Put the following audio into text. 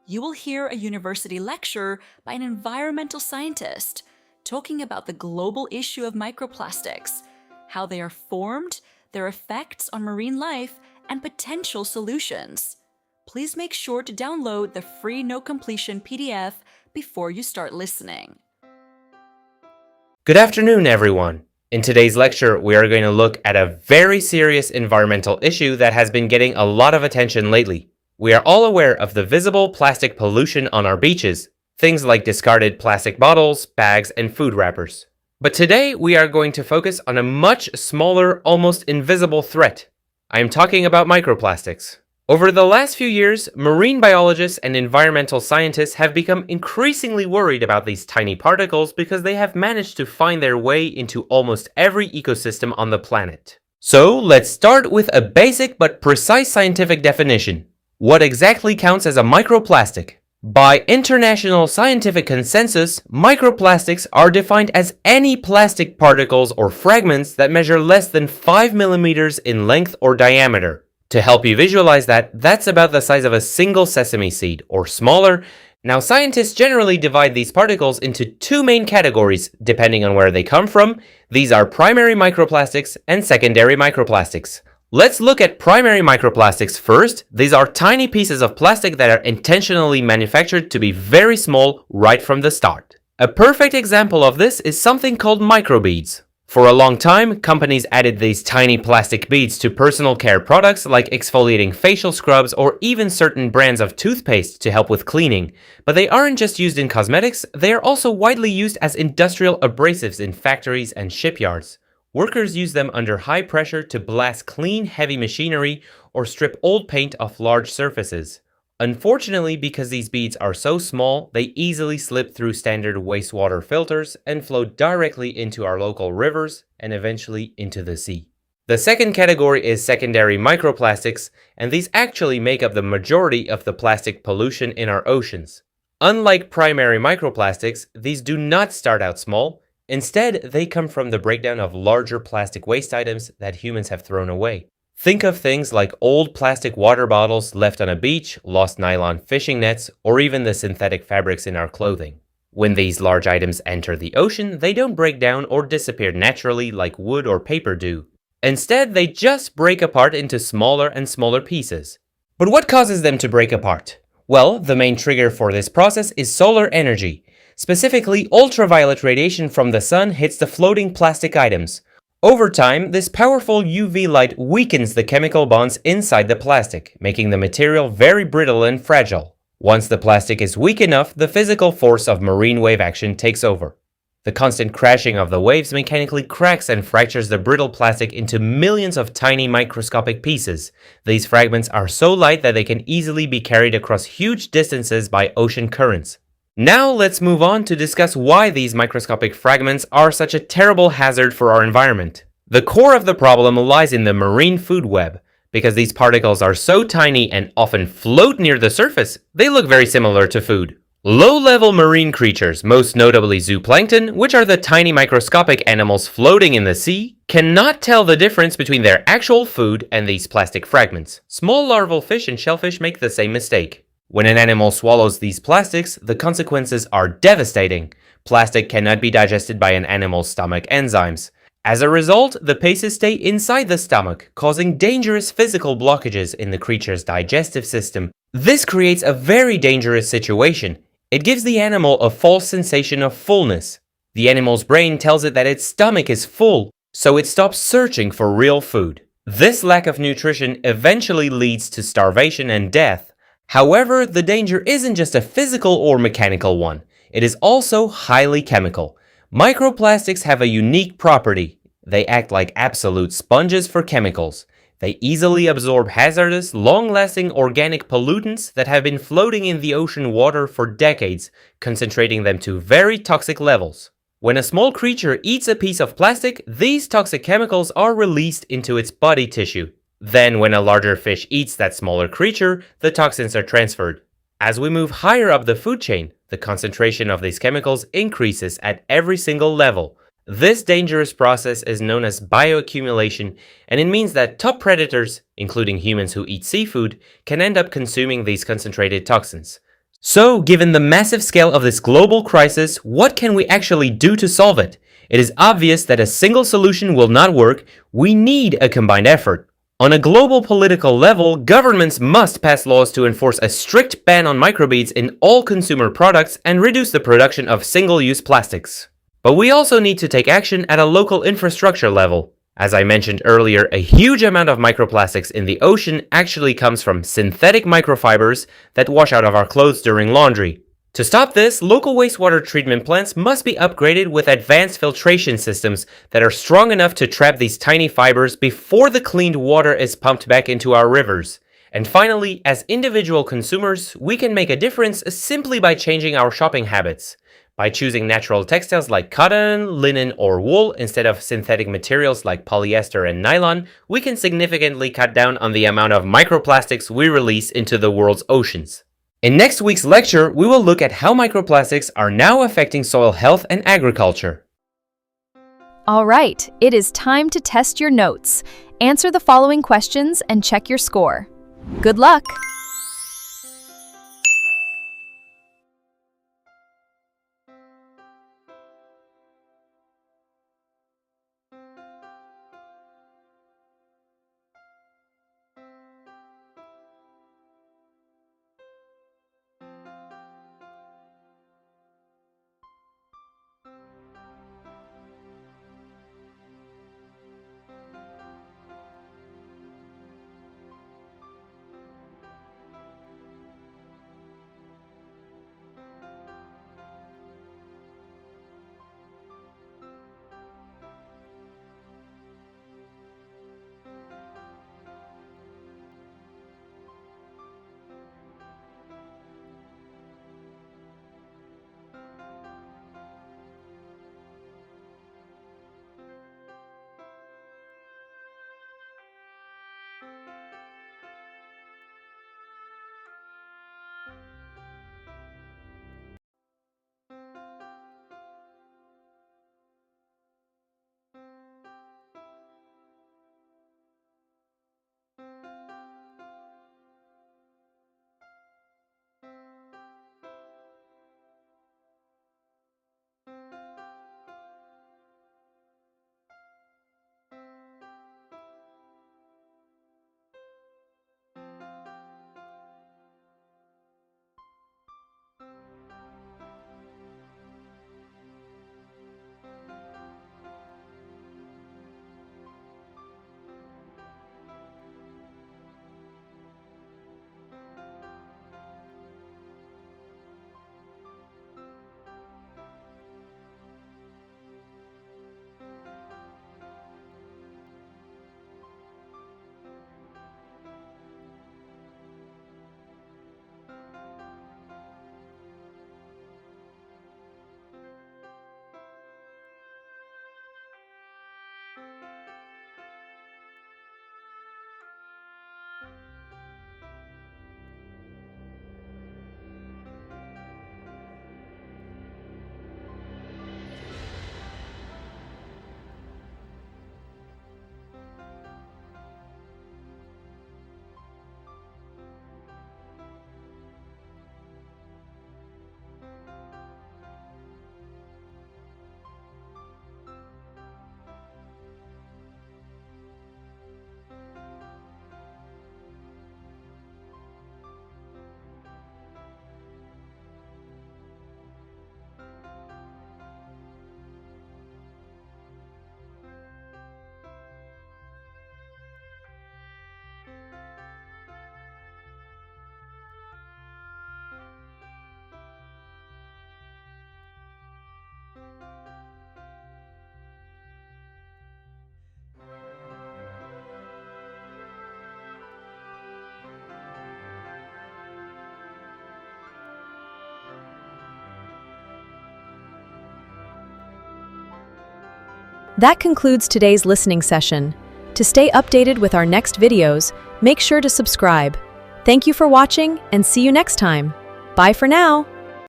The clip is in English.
you will hear a university lecture by an environmental scientist talking about the global issue of microplastics, how they are formed, their effects on marine life, and potential solutions. Please make sure to download the free no completion PDF before you start listening. Good afternoon, everyone. In today's lecture, we are going to look at a very serious environmental issue that has been getting a lot of attention lately. We are all aware of the visible plastic pollution on our beaches, things like discarded plastic bottles, bags, and food wrappers. But today, we are going to focus on a much smaller, almost invisible threat. I am talking about microplastics. Over the last few years, marine biologists and environmental scientists have become increasingly worried about these tiny particles because they have managed to find their way into almost every ecosystem on the planet. So, let's start with a basic but precise scientific definition. What exactly counts as a microplastic? By international scientific consensus, microplastics are defined as any plastic particles or fragments that measure less than 5 millimeters in length or diameter. To help you visualize that, that's about the size of a single sesame seed, or smaller. Now, scientists generally divide these particles into two main categories, depending on where they come from. These are primary microplastics and secondary microplastics. Let's look at primary microplastics first. These are tiny pieces of plastic that are intentionally manufactured to be very small right from the start. A perfect example of this is something called microbeads. For a long time, companies added these tiny plastic beads to personal care products like exfoliating facial scrubs or even certain brands of toothpaste to help with cleaning. But they aren't just used in cosmetics, they are also widely used as industrial abrasives in factories and shipyards. Workers use them under high pressure to blast clean, heavy machinery or strip old paint off large surfaces. Unfortunately, because these beads are so small, they easily slip through standard wastewater filters and flow directly into our local rivers and eventually into the sea. The second category is secondary microplastics, and these actually make up the majority of the plastic pollution in our oceans. Unlike primary microplastics, these do not start out small. Instead, they come from the breakdown of larger plastic waste items that humans have thrown away. Think of things like old plastic water bottles left on a beach, lost nylon fishing nets, or even the synthetic fabrics in our clothing. When these large items enter the ocean, they don't break down or disappear naturally like wood or paper do. Instead, they just break apart into smaller and smaller pieces. But what causes them to break apart? Well, the main trigger for this process is solar energy. Specifically, ultraviolet radiation from the sun hits the floating plastic items. Over time, this powerful UV light weakens the chemical bonds inside the plastic, making the material very brittle and fragile. Once the plastic is weak enough, the physical force of marine wave action takes over. The constant crashing of the waves mechanically cracks and fractures the brittle plastic into millions of tiny microscopic pieces. These fragments are so light that they can easily be carried across huge distances by ocean currents. Now let's move on to discuss why these microscopic fragments are such a terrible hazard for our environment. The core of the problem lies in the marine food web. Because these particles are so tiny and often float near the surface, they look very similar to food. Low-level marine creatures, most notably zooplankton, which are the tiny microscopic animals floating in the sea, cannot tell the difference between their actual food and these plastic fragments. Small larval fish and shellfish make the same mistake. When an animal swallows these plastics, the consequences are devastating. Plastic cannot be digested by an animal's stomach enzymes. As a result, the pieces stay inside the stomach, causing dangerous physical blockages in the creature's digestive system. This creates a very dangerous situation. It gives the animal a false sensation of fullness. The animal's brain tells it that its stomach is full, so it stops searching for real food. This lack of nutrition eventually leads to starvation and death. However, the danger isn't just a physical or mechanical one. It is also highly chemical. Microplastics have a unique property. They act like absolute sponges for chemicals. They easily absorb hazardous, long-lasting organic pollutants that have been floating in the ocean water for decades, concentrating them to very toxic levels. When a small creature eats a piece of plastic, these toxic chemicals are released into its body tissue. Then, when a larger fish eats that smaller creature, the toxins are transferred. As we move higher up the food chain, the concentration of these chemicals increases at every single level. This dangerous process is known as bioaccumulation, and it means that top predators, including humans who eat seafood, can end up consuming these concentrated toxins. So, given the massive scale of this global crisis, what can we actually do to solve it? It is obvious that a single solution will not work. We need a combined effort. On a global political level, governments must pass laws to enforce a strict ban on microbeads in all consumer products and reduce the production of single-use plastics. But we also need to take action at a local infrastructure level. As I mentioned earlier, a huge amount of microplastics in the ocean actually comes from synthetic microfibers that wash out of our clothes during laundry. To stop this, local wastewater treatment plants must be upgraded with advanced filtration systems that are strong enough to trap these tiny fibers before the cleaned water is pumped back into our rivers. And finally, as individual consumers, we can make a difference simply by changing our shopping habits. By choosing natural textiles like cotton, linen, or wool instead of synthetic materials like polyester and nylon, we can significantly cut down on the amount of microplastics we release into the world's oceans. In next week's lecture, we will look at how microplastics are now affecting soil health and agriculture. All right, it is time to test your notes. Answer the following questions and check your score. Good luck! That concludes today's listening session. To stay updated with our next videos, make sure to subscribe. Thank you for watching and see you next time. Bye for now.